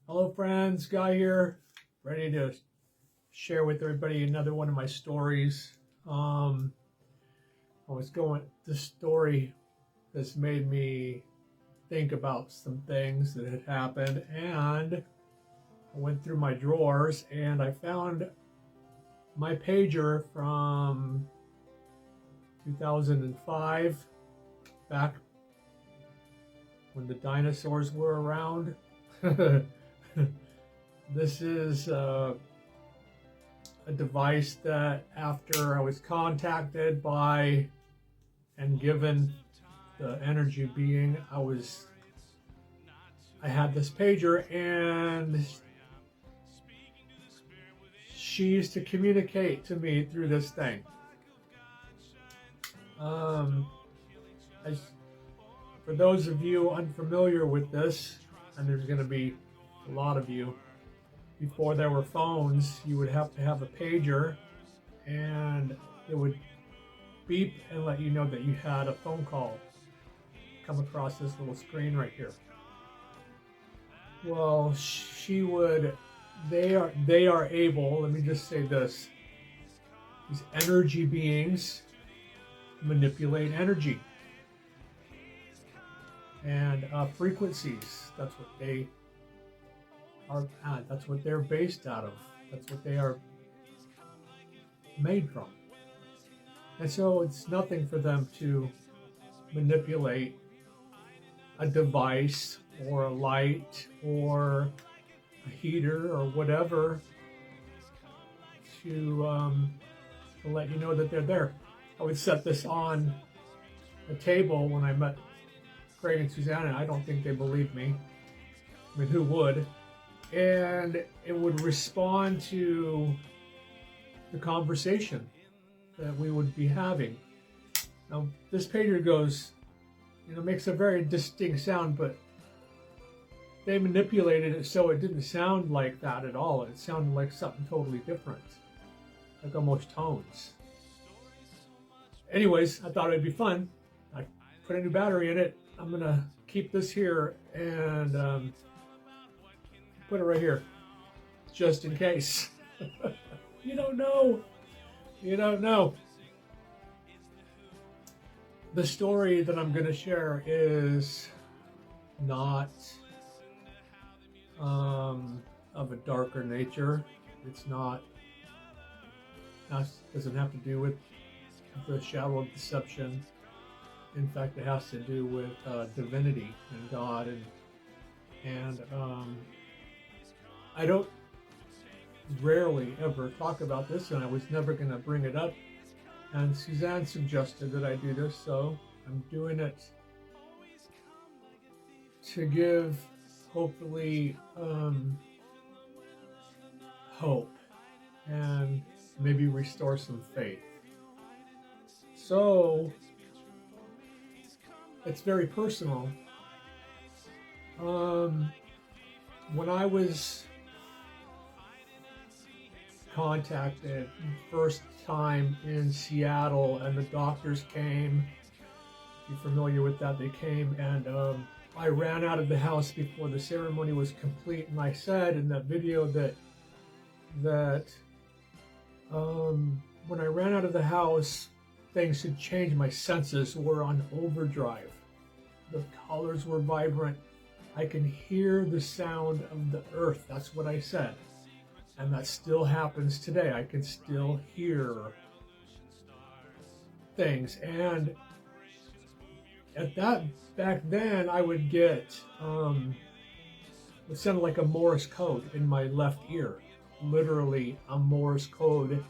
Hello friends, Guy here, ready to share with everybody another one of my stories. This story has made me think about some things that had happened, and I went through my drawers and I found my pager from 2005, back when the dinosaurs were around. This is a device that after I was contacted by and given the energy being, I had this pager, and she used to communicate to me through this thing. For those of you unfamiliar with this, and there's going to be a lot of you, before there were phones, you would have to have a pager, and it would beep and let you know that you had a phone call come across this little screen right here. Well, they are able, let me just say this, these energy beings manipulate energy and frequencies. That's what they are at. That's what they're based out of. That's what they are made from. And so it's nothing for them to manipulate a device or a light or a heater or whatever to let you know that they're there. I would set this on a table when I met Craig and Suzzan. I don't think they believed me. I mean, who would? And it would respond to the conversation that we would be having. Now, this pager goes, makes a very distinct sound, but they manipulated it so it didn't sound like that at all. It sounded like something totally different, like almost tones. Anyways, I thought it'd be fun. I put a new battery in it. I'm gonna keep this here and put it right here, just in case. You don't know. You don't know. The story that I'm going to share is not of a darker nature. It's not, doesn't have to do with the shadow of deception. In fact, it has to do with divinity and God, and I don't rarely ever talk about this, and I was never going to bring it up. And Suzzan suggested that I do this, so I'm doing it to give, hopefully, hope and maybe restore some faith. So it's very personal. When I was contacted first time in Seattle, and the doctors came, if you're familiar with that, they came, and I ran out of the house before the ceremony was complete, and I said in that video that when I ran out of the house, things had changed. My senses were on overdrive. The colors were vibrant. I can hear the sound of the earth. That's what I said. And that still happens today. I can still hear things. And back then, I would get, it sounded like a Morse code in my left ear. Literally a Morse code.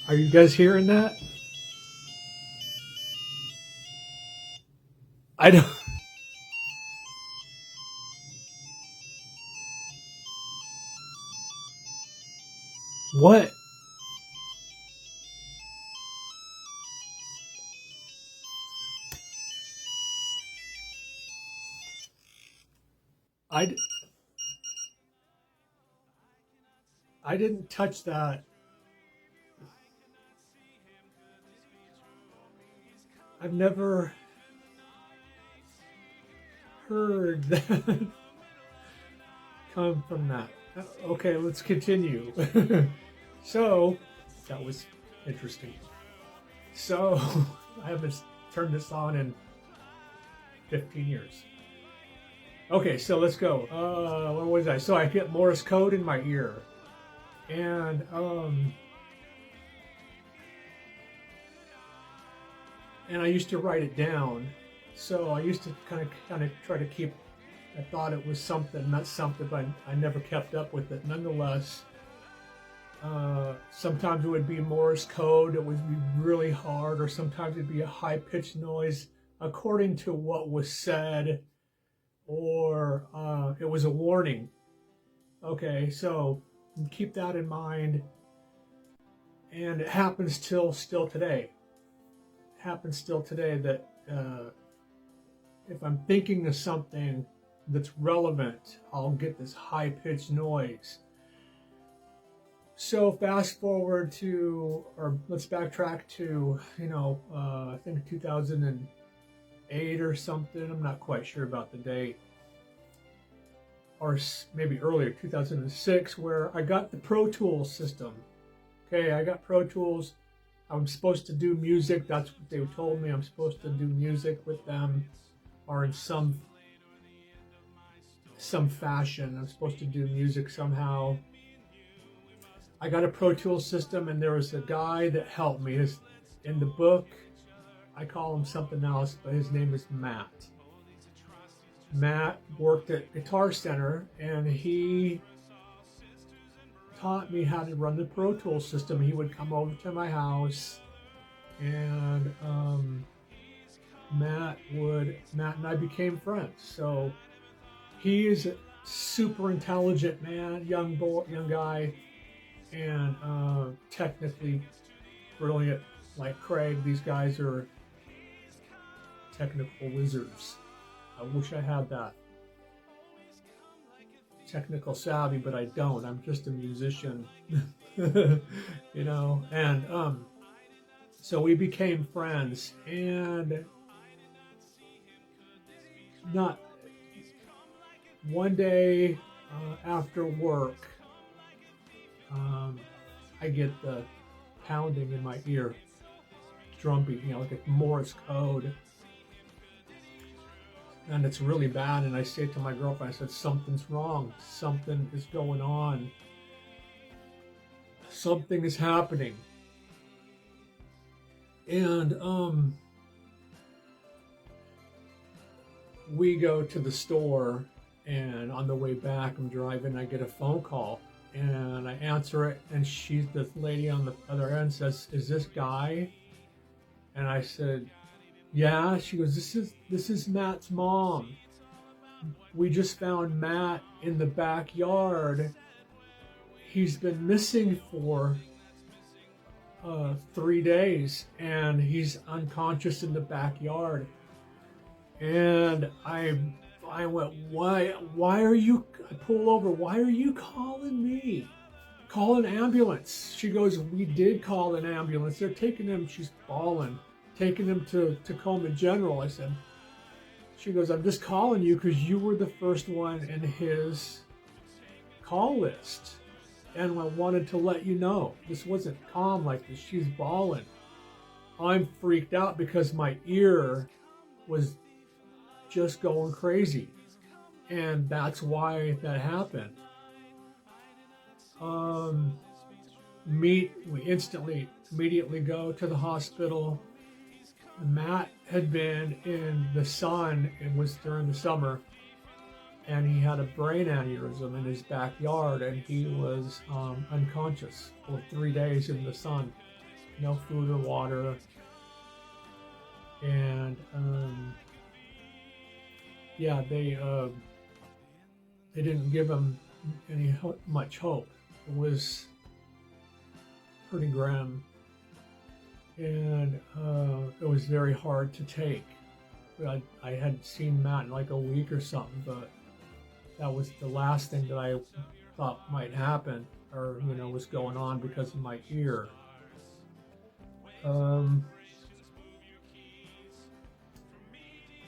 Are you guys hearing that? I don't. What? I didn't touch that I've never heard that come from that. Okay, let's continue. So, that was interesting. So, I haven't turned this on in 15 years. Okay, so let's go. Where was I? So I get Morse code in my ear. And, I used to write it down. So I used to kind of try to keep, I thought it was something, not something, but I never kept up with it. Nonetheless, sometimes it would be Morse code, it would be really hard, or sometimes it'd be a high-pitched noise according to what was said, or it was a warning. Okay, so keep that in mind. And it happens still today. It happens still today that if I'm thinking of something that's relevant, I'll get this high-pitched noise. So fast forward to, or let's backtrack to, I think 2008 or something. I'm not quite sure about the date. Or maybe earlier, 2006, where I got the Pro Tools system. Okay, I got Pro Tools. I'm supposed to do music. That's what they told me. I'm supposed to do music with them, or in some fashion. I'm supposed to do music somehow. I got a Pro Tools system, and there was a guy that helped me. In the book, I call him something else, but his name is Matt. Matt worked at Guitar Center, and he taught me how to run the Pro Tools system. He would come over to my house, and Matt and I became friends. So he is a super intelligent man, young guy, and technically brilliant, like Craig. These guys are technical wizards. I wish I had that technical savvy, but I don't. I'm just a musician, and so we became friends. And not one day after work, I get the pounding in my ear, drumming, like a Morse code. And it's really bad, and I say to my girlfriend, I said, something's wrong. Something is going on. Something is happening. And we go to the store, and on the way back, I'm driving, I get a phone call, and I answer it, and the lady on the other end says, "Is this Guy?" And I said, "Yeah." She goes, this is Matt's mom. We just found Matt in the backyard. He's been missing for 3 days, and he's unconscious in the backyard." And I went, why are you, I pull over, "Why are you calling me? Call an ambulance." She goes, "We did call an ambulance. They're taking him," she's bawling, "taking him to Tacoma General." I said, she goes, "I'm just calling you because you were the first one in his call list. And I wanted to let you know." This wasn't calm like this. She's bawling. I'm freaked out because my ear was just going crazy. And that's why that happened. We immediately go to the hospital. Matt had been in the sun, it was during the summer, and he had a brain aneurysm in his backyard, and he was unconscious for 3 days in the sun. No food or water. And they didn't give him much hope. It was pretty grim. And it was very hard to take. I hadn't seen Matt in like a week or something, but that was the last thing that I thought might happen, or was going on because of my ear.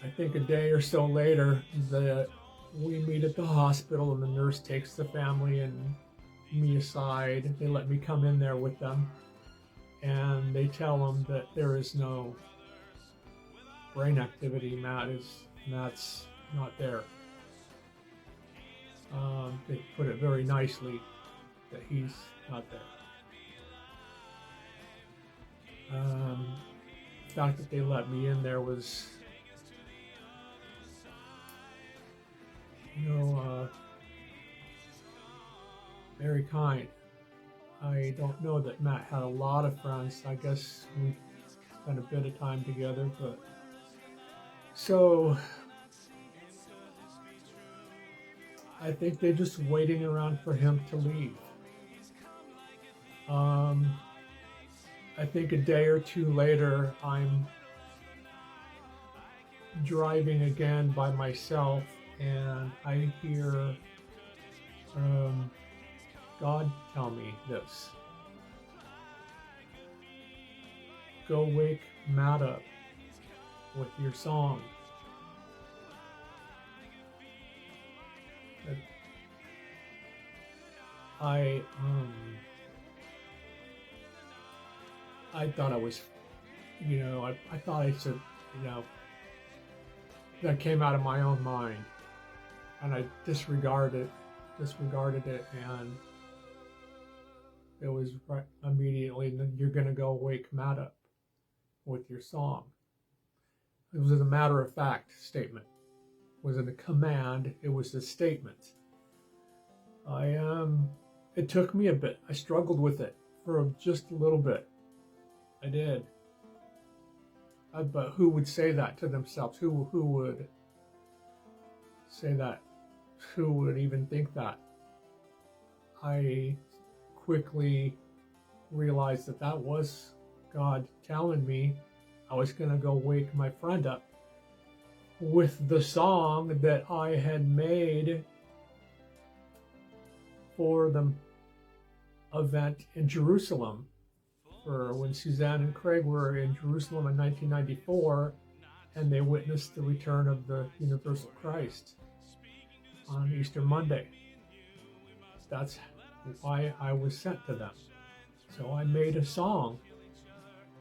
I think a day or so later, we meet at the hospital, and the nurse takes the family and me aside. They let me come in there with them, and they tell them that there is no brain activity. Matt's not there. They put it very nicely that he's not there. The fact that they let me in there was, very kind. I don't know that Matt had a lot of friends. I guess we spent a bit of time together, but so I think they're just waiting around for him to leave. I think a day or two later, I'm driving again by myself, and I hear God tell me this: go wake Matt up with your song. I thought I was, I thought I said, that came out of my own mind, and I disregarded it, and it was right immediately, you're going to go wake Matt up with your song. It was a matter of fact statement. It wasn't a command, it was a statement. It took me a bit. I struggled with it for just a little bit. I did. But who would say that to themselves? Who would say that? Who would even think that? I quickly realized that was God telling me I was going to go wake my friend up with the song that I had made for the event in Jerusalem, for when Suzzan and Craig were in Jerusalem in 1994, and they witnessed the return of the universal Christ on Easter Monday. That's why I was sent to them. So I made a song,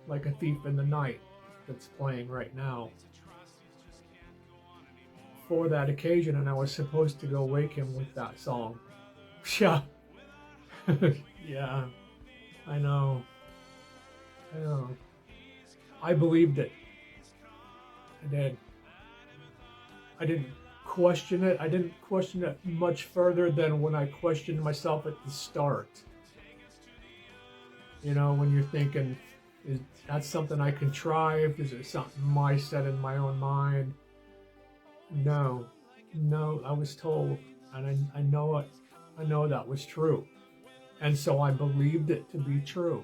like a thief in the night, that's playing right now, for that occasion, and I was supposed to go wake him with that song. Yeah. Yeah, I know. I believed it. I did. I didn't question it. I didn't question it much further than when I questioned myself at the start. When you're thinking, is that something I contrived? Is it something I said in my own mind? No, I was told, and I know it. I know that was true. And so I believed it to be true.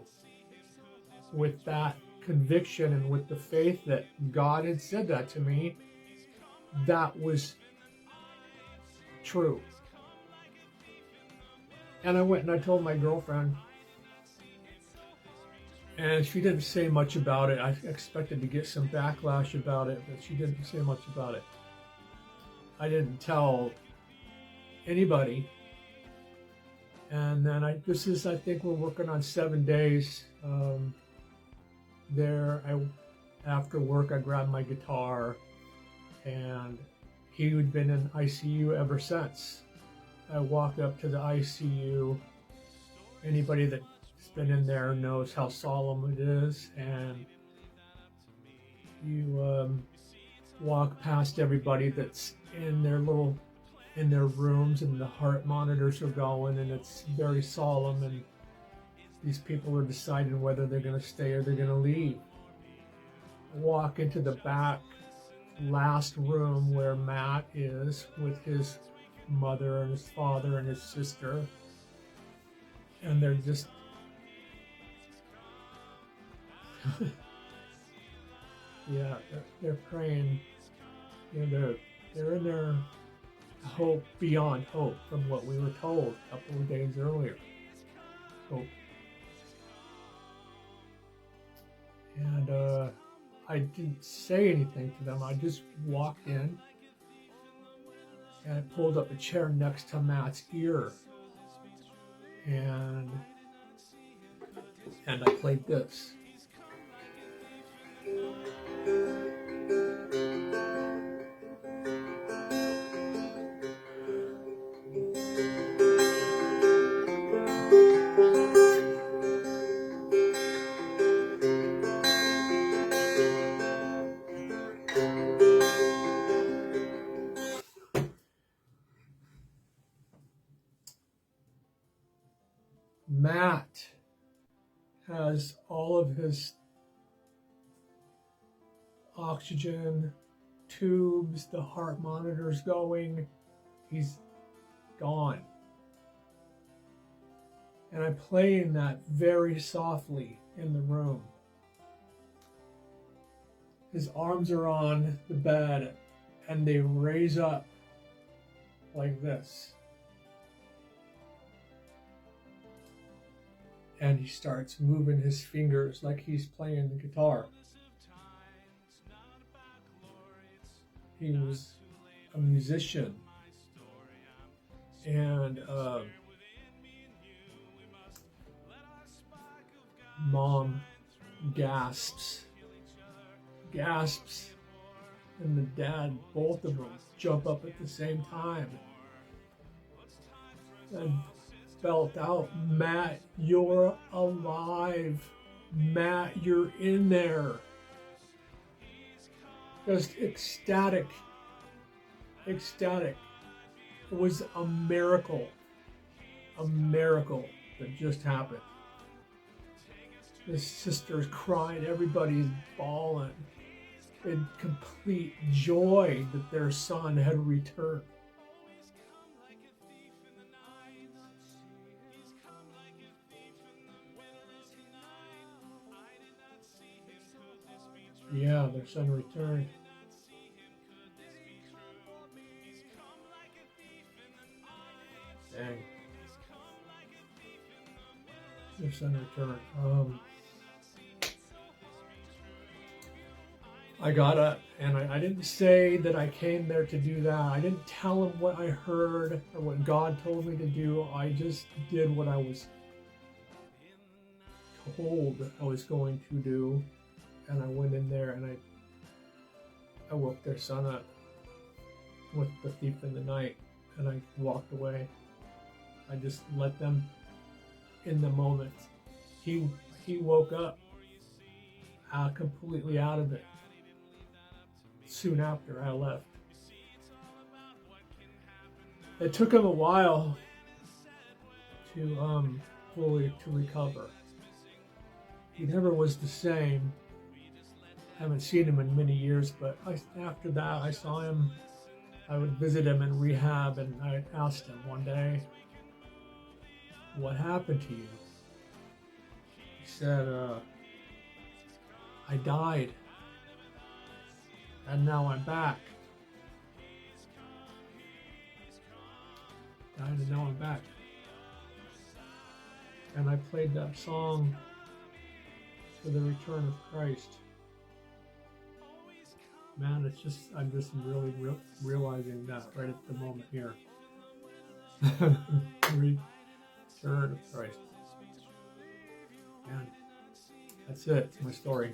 With that conviction and with the faith that God had said that to me, that was true. And I went and I told my girlfriend, and she didn't say much about it. I expected to get some backlash about it, but she didn't say much about it. I didn't tell anybody. And then I think we're working on 7 days. After work, I grabbed my guitar, and he had been in ICU ever since. I walked up to the ICU. Anybody that's been in there knows how solemn it is, and you walk past everybody that's in their rooms, and the heart monitors are going, and it's very solemn, and these people are deciding whether they're going to stay or they're going to leave. Walk into the back last room where Matt is with his mother and his father and his sister, and they're just they're praying. They're in their hope beyond hope from what we were told a couple of days earlier. Hope. And I I didn't say anything to them. I just walked in and I pulled up a chair next to Matt's ear, and I played this. Matt has all of his oxygen tubes, the heart monitors going. He's gone. And I'm playing that very softly in the room. His arms are on the bed and they raise up like this. And he starts moving his fingers like he's playing the guitar. He was a musician, and Mom gasps, and the dad, both of them, jump up at the same time and belt out, "Matt, you're alive. Matt, you're in there." Just ecstatic. It was a miracle that just happened. The sister's crying, everybody's bawling in complete joy that their son had returned. Yeah, their son returned. Dang. Their son returned. I got up, and I didn't say that I came there to do that. I didn't tell him what I heard or what God told me to do. I just did what I was told I was going to do. And I went in there and I woke their son up with the thief in the night, and I walked away. I just let them in the moment. He woke up completely out of it soon after I left. It took him a while to fully to recover. He never was the same. I haven't seen him in many years, but after that I saw him. I would visit him in rehab, and I asked him one day, "What happened to you?" He said, "I died, and now I'm back. Died, and now I'm back." And I played that song for the return of Christ. Man, I'm just really realizing that right at the moment here. Return of Christ. Man, that's it. It's my story.